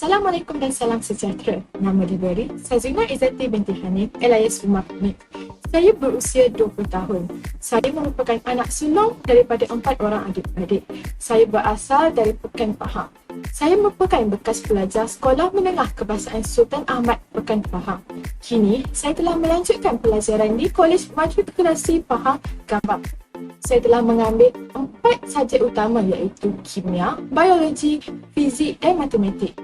Assalamualaikum dan salam sejahtera. Nama diberi Sazina Izzati binti Hanif alias Umar Hanif. Saya berusia 20 tahun. Saya merupakan anak sulung daripada 4 orang adik-beradik. Saya berasal dari Pekan Pahang. Saya merupakan bekas pelajar Sekolah Menengah Kebahasaan Sultan Ahmad Pekan Pahang. Kini, saya telah melanjutkan pelajaran di Kolej Matrikulasi Pahang Gambang. Saya telah mengambil 4 subjek utama iaitu Kimia, Biologi, Fizik dan Matematik.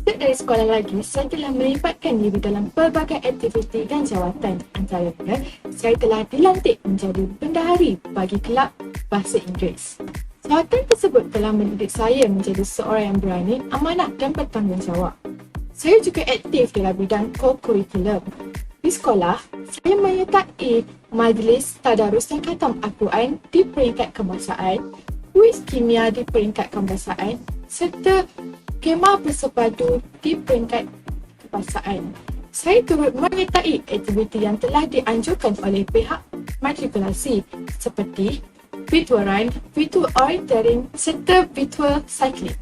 Sejak dari sekolah lagi, saya telah melibatkan diri dalam pelbagai aktiviti dan jawatan. Antaranya, saya telah dilantik menjadi bendahari bagi kelab Bahasa Inggeris. Jawatan tersebut telah mendidik saya menjadi seorang yang berani, amanah dan bertanggungjawab. Saya juga aktif dalam bidang co-curriculum. Di sekolah, saya menyertai majlis tadarus dan khatam Al-Quran di peringkat kebangsaan, kuis kimia di peringkat kebangsaan serta kemah bersepadu di peringkat kebangsaan. Saya turut menyertai aktiviti yang telah dianjurkan oleh pihak matrikulasi seperti virtual run, virtual orienteering serta virtual cycling.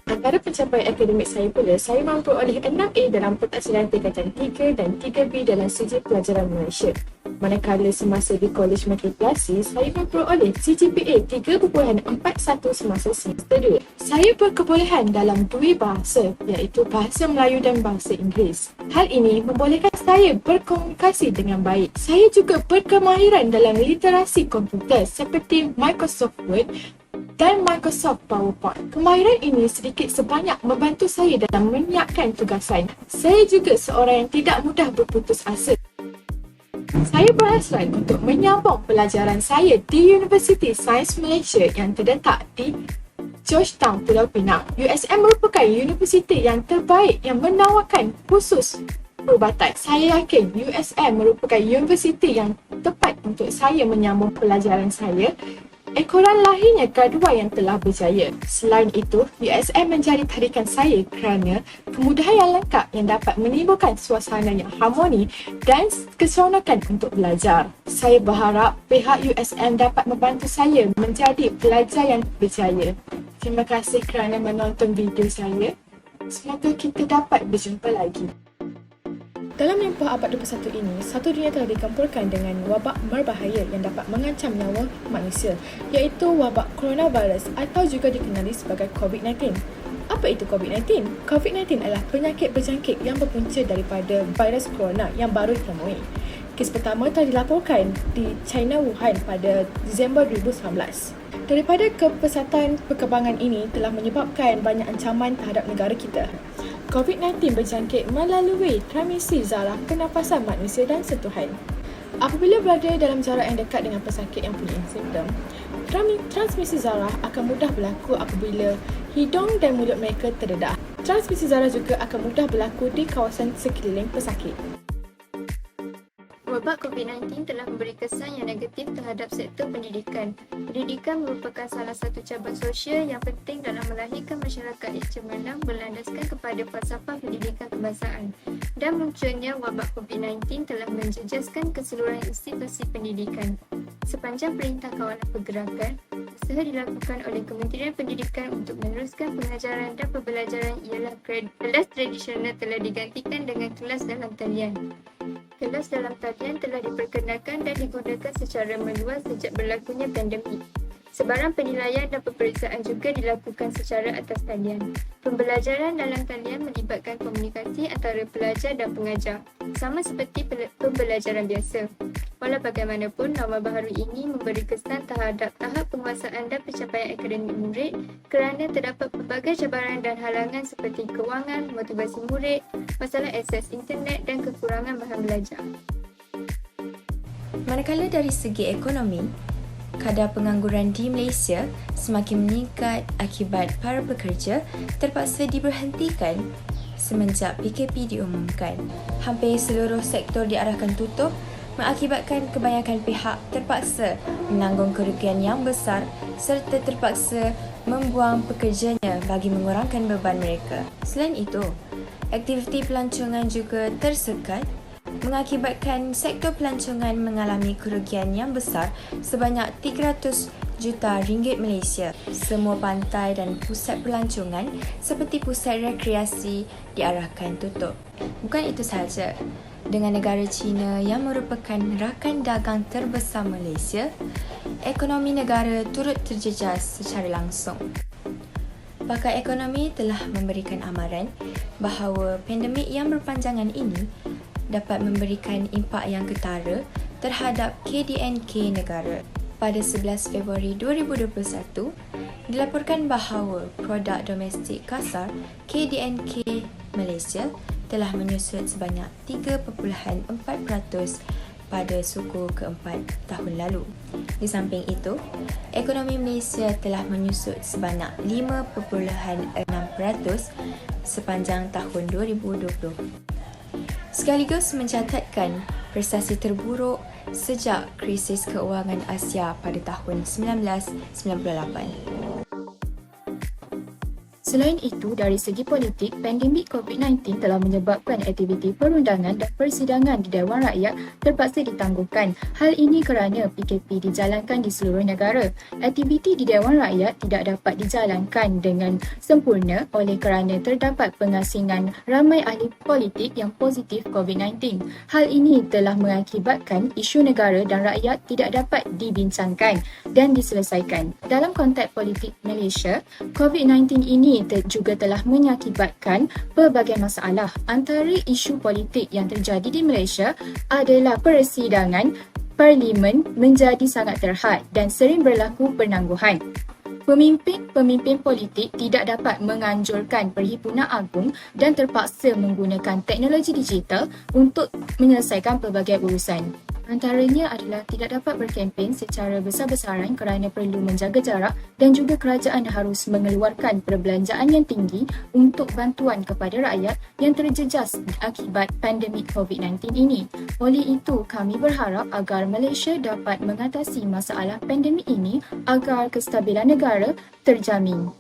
Antara pencapaian akademik saya pula, saya memperoleh 6A dalam pentaksilan tingkatan 3 dan 3B dalam sijil pelajaran Malaysia. Manakala semasa di Kolej Matrikulasi, saya memperoleh CGPA 3.41 semasa semester 2. Saya berkebolehan dalam 2 bahasa iaitu Bahasa Melayu dan Bahasa Inggeris. Hal ini membolehkan saya berkomunikasi dengan baik. Saya juga berkemahiran dalam literasi komputer seperti Microsoft Word dan Microsoft PowerPoint. Kemahiran ini sedikit sebanyak membantu saya dalam menyiapkan tugasan. Saya juga seorang yang tidak mudah berputus asa. Saya berhasrat untuk menyambung pelajaran saya di Universiti Sains Malaysia yang terletak di Georgetown, Pulau Pinang. USM merupakan universiti yang terbaik yang menawarkan khusus perubatan. Saya yakin USM merupakan universiti yang tepat untuk saya menyambung pelajaran saya. Ekoran lahirnya kedua yang telah berjaya. Selain itu, USM menjadi tarikan saya kerana kemudahan yang lengkap yang dapat menimbulkan suasana yang harmoni dan keseronokan untuk belajar. Saya berharap pihak USM dapat membantu saya menjadi pelajar yang berjaya. Terima kasih kerana menonton video saya. Semoga kita dapat berjumpa lagi. Dalam tempoh abad 21 ini, satu dunia telah dikempurkan dengan wabak berbahaya yang dapat mengancam nyawa manusia, iaitu wabak coronavirus atau juga dikenali sebagai COVID-19. Apa itu COVID-19? COVID-19 adalah penyakit berjangkit yang berpunca daripada virus corona yang baru ditemui. Kes pertama telah dilaporkan di China, Wuhan pada Disember 2019. Daripada kepesatan perkembangan ini telah menyebabkan banyak ancaman terhadap negara kita. COVID-19 berjangkit melalui transmisi zarah, pernafasan manusia dan sentuhan. Apabila berada dalam jarak yang dekat dengan pesakit yang punya simptom, transmisi zarah akan mudah berlaku apabila hidung dan mulut mereka terdedah. Transmisi zarah juga akan mudah berlaku di kawasan sekeliling pesakit. Wabak COVID-19 telah memberi kesan yang negatif terhadap sektor pendidikan. Pendidikan merupakan salah satu cabang sosial yang penting dalam melahirkan masyarakat yang cemerlang berlandaskan kepada falsafah pendidikan kebangsaan. Dan munculnya wabak COVID-19 telah menjejaskan keseluruhan institusi pendidikan. Sepanjang Perintah Kawalan Pergerakan, usaha dilakukan oleh Kementerian Pendidikan untuk meneruskan pengajaran dan pembelajaran ialah kelas tradisional telah digantikan dengan kelas dalam talian. Kelas dalam talian telah diperkenalkan dan digunakan secara meluas sejak berlakunya pandemik. Sebarang penilaian dan peperiksaan juga dilakukan secara atas talian. Pembelajaran dalam talian melibatkan komunikasi antara pelajar dan pengajar, sama seperti pembelajaran biasa. Walau bagaimanapun, norma baharu ini memberi kesan terhadap tahap penguasaan dan pencapaian akademik murid kerana terdapat pelbagai cabaran dan halangan seperti kewangan, motivasi murid, masalah akses internet dan kekurangan bahan belajar. Manakala dari segi ekonomi, kadar pengangguran di Malaysia semakin meningkat akibat para pekerja terpaksa diberhentikan semenjak PKP diumumkan. Hampir seluruh sektor diarahkan tutup mengakibatkan kebanyakan pihak terpaksa menanggung kerugian yang besar serta terpaksa membuang pekerjanya bagi mengurangkan beban mereka. Selain itu, aktiviti pelancongan juga tersekat mengakibatkan sektor pelancongan mengalami kerugian yang besar sebanyak 300 juta ringgit Malaysia. Semua pantai dan pusat pelancongan seperti pusat rekreasi diarahkan tutup. Bukan itu sahaja, dengan negara China yang merupakan rakan dagang terbesar Malaysia, ekonomi negara turut terjejas secara langsung. Pakar ekonomi telah memberikan amaran bahawa pandemik yang berpanjangan ini dapat memberikan impak yang ketara terhadap KDNK negara. Pada 11 Februari 2021, dilaporkan bahawa produk domestik kasar KDNK Malaysia telah menyusut sebanyak 3.4% pada suku keempat tahun lalu. Di samping itu, ekonomi Malaysia telah menyusut sebanyak 5.6% sepanjang tahun 2020. Sekaligus mencatatkan prestasi terburuk sejak krisis keuangan Asia pada tahun 1998. Selain itu, dari segi politik, pandemik COVID-19 telah menyebabkan aktiviti perundangan dan persidangan di Dewan Rakyat terpaksa ditangguhkan. Hal ini kerana PKP dijalankan di seluruh negara. Aktiviti di Dewan Rakyat tidak dapat dijalankan dengan sempurna oleh kerana terdapat pengasingan ramai ahli politik yang positif COVID-19. Hal ini telah mengakibatkan isu negara dan rakyat tidak dapat dibincangkan dan diselesaikan. Dalam konteks politik Malaysia, COVID-19 ini juga telah mengakibatkan pelbagai masalah. Antara isu politik yang terjadi di Malaysia adalah persidangan parlimen menjadi sangat terhad dan sering berlaku penangguhan. Pemimpin politik tidak dapat menganjurkan Perhimpunan Agung dan terpaksa menggunakan teknologi digital untuk menyelesaikan pelbagai urusan. Antaranya adalah tidak dapat berkempen secara besar-besaran kerana perlu menjaga jarak dan juga kerajaan harus mengeluarkan perbelanjaan yang tinggi untuk bantuan kepada rakyat yang terjejas akibat pandemik COVID-19 ini. Oleh itu, kami berharap agar Malaysia dapat mengatasi masalah pandemik ini agar kestabilan negara terjamin.